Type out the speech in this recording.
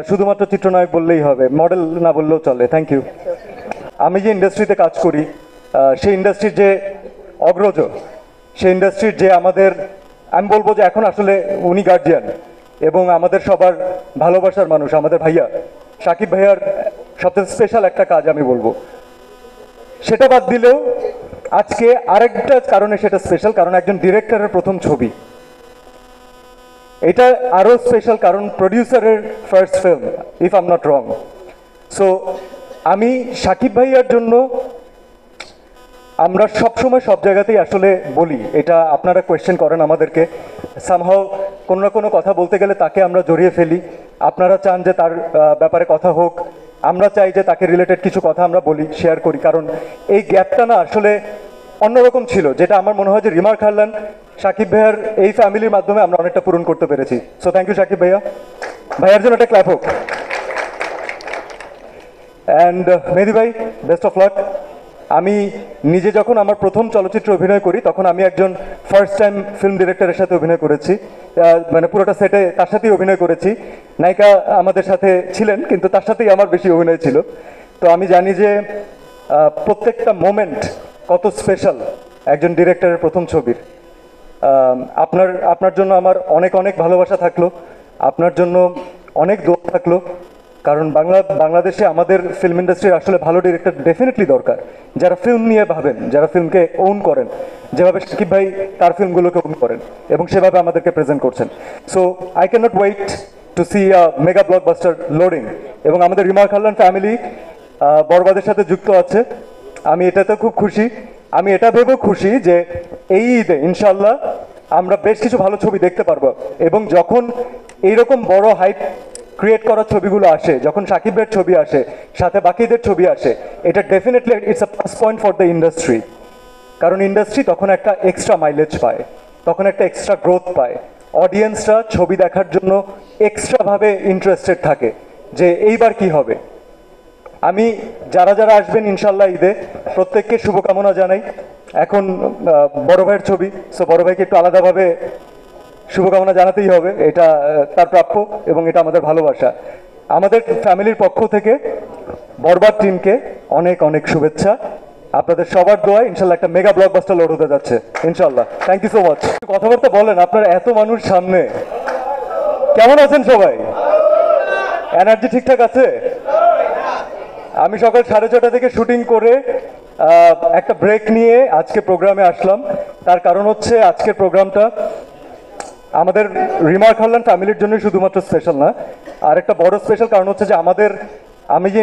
শুধুমাত্র চিত্রনায়ক বললেই হবে, মডেল না বললেও চলে। Thank you. আমি যে ইন্ডাস্ট্রিতে কাজ করি, সেই ইন্ডাস্ট্রির যে অগ্রজ, সেই ইন্ডাস্ট্রির যে আমাদের, আমি বলবো যে এখন আসলে উনি গার্জিয়ান এবং আমাদের সবার ভালোবাসার মানুষ, আমাদের ভাইয়া শাকিব ভাইয়ার সবচেয়ে স্পেশাল একটা কাজ আমি বলবো। সেটা বাদ দিলেও আজকে আরেকটা কারণে সেটা স্পেশাল, কারণ একজন ডিরেক্টরের প্রথম ছবি। এটা আরও স্পেশাল কারণ প্রডিউসারের first film, if I am not wrong. So আমি শাকিব ভাইয়ার জন্য, আমরা সবসময় সব জায়গাতেই আসলে বলি, এটা আপনারা কোয়েশ্চেন করেন আমাদেরকে, সামহাও কোনো না কোনো কথা বলতে গেলে তাকে আমরা জড়িয়ে ফেলি। আপনারা চান যে তার ব্যাপারে কথা হোক, আমরা চাই যে তাকে রিলেটেড কিছু কথা আমরা বলি, শেয়ার করি, কারণ এই গ্যাপটা না আসলে অন্যরকম ছিল, যেটা আমার মনে হয় যে রিমার খাল্লান শাকিব ভাইয়ার এই ফ্যামিলির মাধ্যমে আমরা অনেকটা পূরণ করতে পেরেছি। সো থ্যাংক ইউ শাকিব ভাইয়া, ভাইয়ার জন্য একটা ক্ল্যাপ হোক। অ্যান্ড মেহেদি ভাই, বেস্ট অফ লাক। আমি নিজে যখন আমার প্রথম চলচ্চিত্রে অভিনয় করি তখন আমি একজন ফার্স্ট টাইম ফিল্ম ডিরেক্টরের সাথে অভিনয় করেছি, মানে পুরোটা সেটে তার সাথেই অভিনয় করেছি। নায়িকা আমাদের সাথে ছিলেন কিন্তু তার সাথেই আমার বেশি অভিনয় ছিল। তো আমি জানি যে প্রত্যেকটা মোমেন্ট কত স্পেশাল একজন ডিরেক্টরের প্রথম ছবির। আপনার জন্য আমার অনেক অনেক ভালোবাসা থাকলো, আপনার জন্য অনেক দোয়া থাকলো, কারণ বাংলাদেশে আমাদের ফিল্ম ইন্ডাস্ট্রির আসলে ভালো ডিরেক্টর ডেফিনেটলি দরকার, যারা ফিল্ম নিয়ে ভাবেন, যারা ফিল্মকে ওন করেন, যেভাবে শাকিব ভাই তার ফিল্মগুলোকে ওন করেন এবং সেভাবে আমাদেরকে প্রেজেন্ট করছেন। So I can not wait to see a mega blockbuster loading. এবং আমাদের রিমার খাল্লান ফ্যামিলি বরবাদের সাথে যুক্ত আছে, আমি এটাতে খুব খুশি। আমি এটা ভেবেও খুশি যে এই ঈদে ইনশাল্লাহ আমরা বেশ কিছু ভালো ছবি দেখতে পারবো, এবং যখন এইরকম বড় হাইপ ক্রিয়েট করা ছবিগুলো আসে, যখন শাকিবের ছবি আসে, সাথে বাকিদের ছবি আসে, এটা definitely it's a plus point for the industry. কারণ ইন্ডাস্ট্রি তখন একটা এক্সট্রা মাইলেজ পায়, তখন একটা এক্সট্রা গ্রোথ পায়, অডিয়েন্সরা ছবি দেখার জন্য এক্সট্রাভাবে ইন্টারেস্টেড থাকে যে এইবার কি হবে। আমি যারা যারা আসবেন ইনশাল্লাহ ঈদে প্রত্যেককে শুভকামনা জানাই। এখন বড় ভাইয়ের ছবি, সো বড় ভাইকে একটু আলাদাভাবে শুভকামনা জানাতেই হবে, এটা তার প্রাপ্য এবং এটা আমাদের ভালোবাসা। আমাদের ফ্যামিলির পক্ষ থেকে বরবাদ টিমকে অনেক অনেক শুভেচ্ছা। আপনাদের সবার দোয়া ইনশাল্লাহ একটা মেগা ব্লকবাস্টার লোড হতে যাচ্ছে ইনশাল্লাহ। Thank you so much. কথাবার্তা বলেন, আপনারা এত মানুষ সামনে, কেমন আছেন সবাই? এনার্জি ঠিকঠাক আছে? আমি সকাল 6:30 থেকে শুটিং করে একটা ব্রেক নিয়ে আজকে প্রোগ্রামে আসলাম। তার কারণ হচ্ছে আজকের প্রোগ্রামটা আমাদের রিমার খাল্লান ফ্যামিলির জন্য শুধুমাত্র স্পেশাল না, আর একটা বড় স্পেশাল কারণ হচ্ছে যে আমি যে